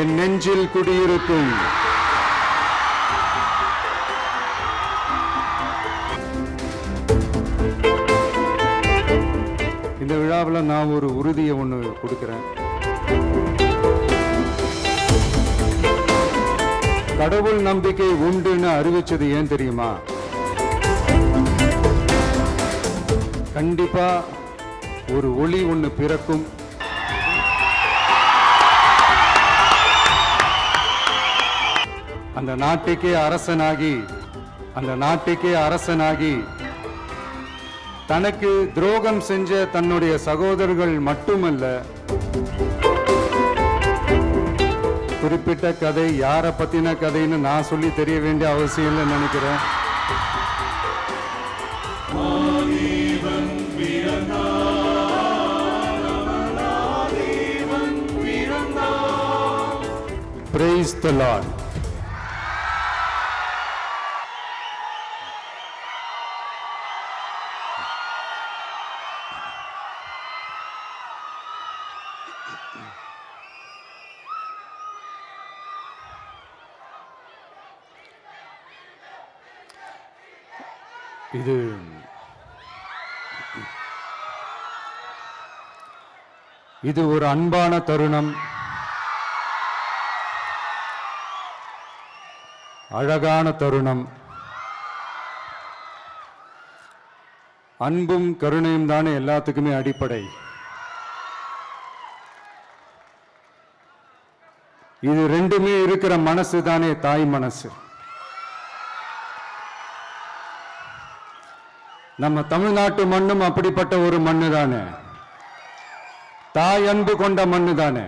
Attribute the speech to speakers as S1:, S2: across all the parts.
S1: என் நெஞ்சில் குடியிருக்கும். இந்த விழாவில் நான் ஒரு உறுதியை ஒன்று கொடுக்கிறேன். கடவுள் நம்பிக்கை உண்டுன்னு அறிவிச்சது ஏன் தெரியுமா? கண்டிப்பா ஒரு ஒளி ஒன்று பிறக்கும். அந்த நாட்டுக்கே அரசனாகி தனக்கு துரோகம் செஞ்ச தன்னுடைய சகோதரர்கள் மட்டுமல்ல, குறிப்பிட்ட கதை யாரை பத்தின கதைன்னு நான் சொல்லி தெரிய வேண்டிய அவசியம் இல்லைன்னு நினைக்கிறேன். Praise the Lord. இது ஒரு அன்பான தருணம், அழகான தருணம். அன்பும் கருணையும் தானே எல்லாத்துக்குமே அடிப்படை. இது ரெண்டுமே இருக்கிற மனசு தானே தாய் மனசு. நம்ம தமிழ்நாட்டு மண்ணும் அப்படிப்பட்ட ஒரு மண்ணு தானே, தாய் அன்பு கொண்ட மண்ணு தானே.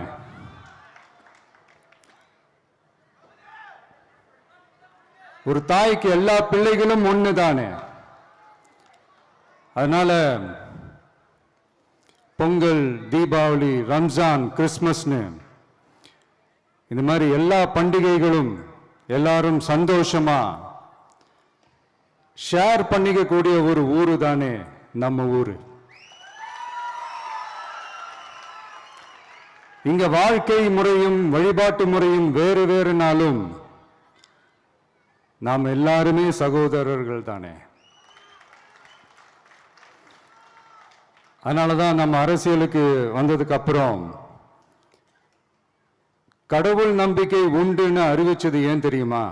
S1: ஒரு தாய்க்கு எல்லா பிள்ளைகளும் ஒண்ணு தானே. அதனால பொங்கல், தீபாவளி, ரம்ஜான், கிறிஸ்மஸ்னு இந்த மாதிரி எல்லா பண்டிகைகளும் எல்லாரும் சந்தோஷமா ஷேர் பண்ணிக்க கூடிய ஒரு ஊரு தானே நம்ம ஊரு. இங்க வாழ்க்கை முறையும் வழிபாட்டு முறையும் வேறு வேறுனாலும் நாம் எல்லாருமே சகோதரர்கள் தானே. அதனாலதான் நம்ம அரசியலுக்கு வந்ததுக்கு அப்புறம் கடவுள் நம்பிக்கை உண்டுன்னு அறிவிச்சது ஏன் தெரியுமா?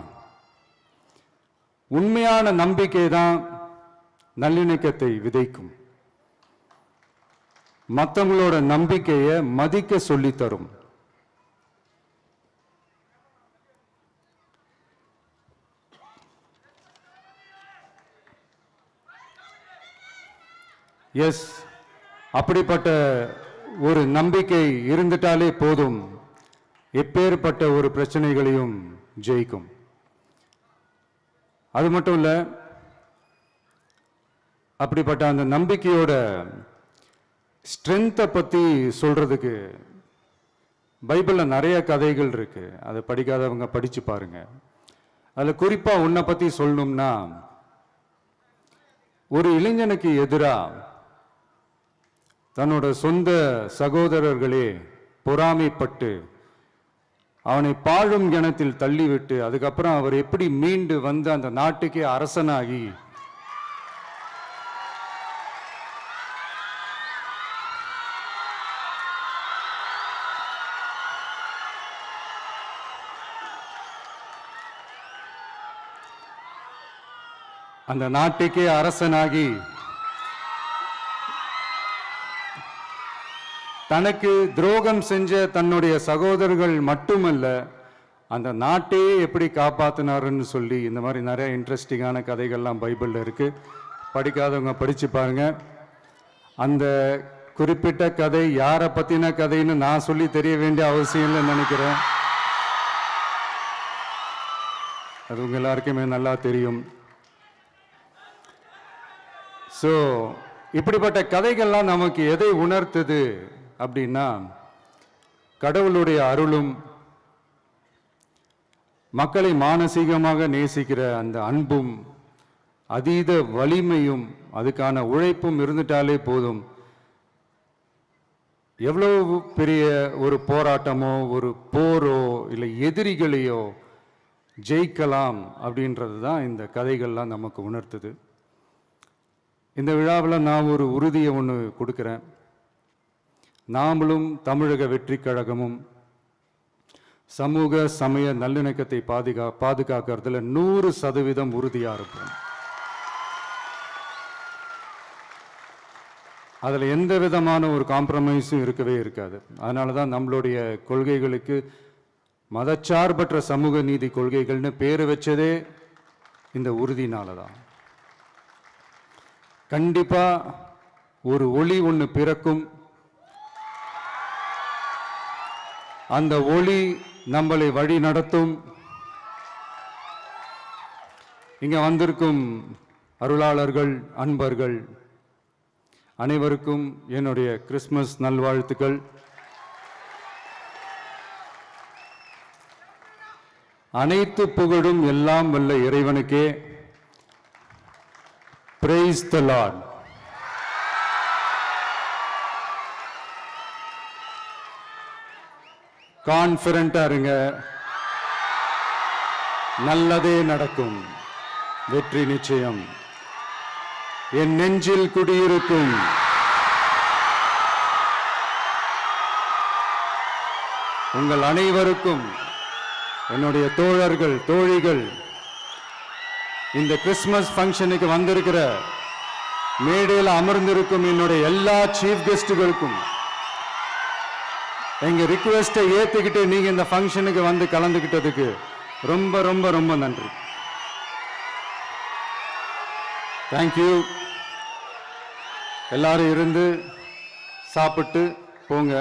S1: உண்மையான நம்பிக்கை தான் நல்லிணக்கத்தை விதைக்கும், மற்றவங்களோட நம்பிக்கையை மதிக்க சொல்லித் தரும். எஸ், அப்படிப்பட்ட ஒரு நம்பிக்கை இருந்துட்டாலே போதும், எப்பேற்பட்ட ஒரு பிரச்சனைகளையும் ஜெயிக்கும். அது மட்டும் இல்ல, அப்படிப்பட்ட அந்த நம்பிக்கையோட ஸ்ட்ரென்த்தை பத்தி சொல்றதுக்கு பைபிள்ல நிறைய கதைகள் இருக்கு. அதை படிக்காதவங்க படிச்சு பாருங்க. அதுல குறிப்பா உன்னை பத்தி சொல்லணும்னா, ஒரு இளைஞனுக்கு எதிரா தன்னோட சொந்த சகோதரர்களே பொறாமைப்பட்டு அவனை பாழும் கிணத்தில் தள்ளிவிட்டு அதுக்கப்புறம் அவர் எப்படி மீண்டு வந்து அந்த நாட்டுக்கே அரசனாகி அந்த நாட்டுக்கே அரசனாகி தனக்கு துரோகம் செஞ்ச தன்னுடைய சகோதரர்கள் மட்டுமல்ல, அந்த நாட்டையே எப்படி காப்பாத்தினாருன்னு சொல்லி இந்த மாதிரி நிறைய இன்ட்ரெஸ்டிங்கான கதைகள்லாம் பைபிள்ல இருக்கு. படிக்காதவங்க படிச்சு பாருங்க. அந்த குறிப்பிட்ட கதை யாரை பத்தின கதைன்னு நான் சொல்லி தெரிய வேண்டிய அவசியம் இல்லைன்னு நினைக்கிறேன். அது உங்க எல்லாருக்குமே நல்லா தெரியும். ஸோ இப்படிப்பட்ட கதைகள்லாம் நமக்கு எதை உணர்த்துது அப்படின்னா, கடவுளுடைய அருளும் மக்களை மானசீகமாக நேசிக்கிற அந்த அன்பும் அதீத வலிமையும் அதுக்கான உழைப்பும் இருந்துட்டாலே போதும். எவ்வளவு பெரிய ஒரு போராட்டமோ ஒரு போரோ இல்லை எதிரிகளையோ ஜெயிக்கலாம் அப்படின்றது தான் இந்த கதைகள்லாம் நமக்கு உணர்த்துது. இந்த விழாவில் நான் ஒரு உறுதியை ஒன்று கொடுக்குறேன். நாமளும் தமிழக வெற்றி கழகமும் சமூக சமய நல்லிணக்கத்தை பாதுகாக்கிறதுல 100% உறுதியாக இருப்போம். அதில் எந்த விதமான ஒரு காம்ப்ரமைஸும் இருக்கவே இருக்காது. அதனால தான் நம்மளுடைய கொள்கைகளுக்கு மதச்சார்பற்ற சமூக நீதி கொள்கைகள்னு பேர் வச்சதே இந்த உறுதினால தான். கண்டிப்பா ஒரு ஒளி ஒன்று பிறக்கும். அந்த ஒளி நம்மளை வழி நடத்தும். இங்க வந்திருக்கும் அருளாளர்கள், அன்பர்கள் அனைவருக்கும் என்னுடைய கிறிஸ்துமஸ் நல்வாழ்த்துக்கள். அனைத்து புகழும் எல்லாம் வல்ல இறைவனுக்கே. Praise the Lord. கான்ஃபிடென்ட்டா இருங்க, நல்லதே நடக்கும், வெற்றி நிச்சயம். என் நெஞ்சில் குடியிருக்கும் உங்கள் அனைவருக்கும், என்னுடைய தோழர்கள், தோழிகள், இந்த கிறிஸ்துமஸ் ஃபங்க்ஷனுக்கு வந்திருக்கிற மேடையில் அமர்ந்திருக்கும் என்னுடைய எல்லா சீஃப் கெஸ்டுகளுக்கும் எங்க ரிக்வெஸ்டை ஏத்துக்கிட்டு நீங்க இந்த ஃபங்க்ஷனுக்கு வந்து கலந்துக்கிட்டதுக்கு ரொம்ப ரொம்ப ரொம்ப நன்றி. தேங்க்யூ. எல்லாரும் இருந்து சாப்பிட்டு போங்க.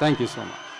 S1: Thank you so much.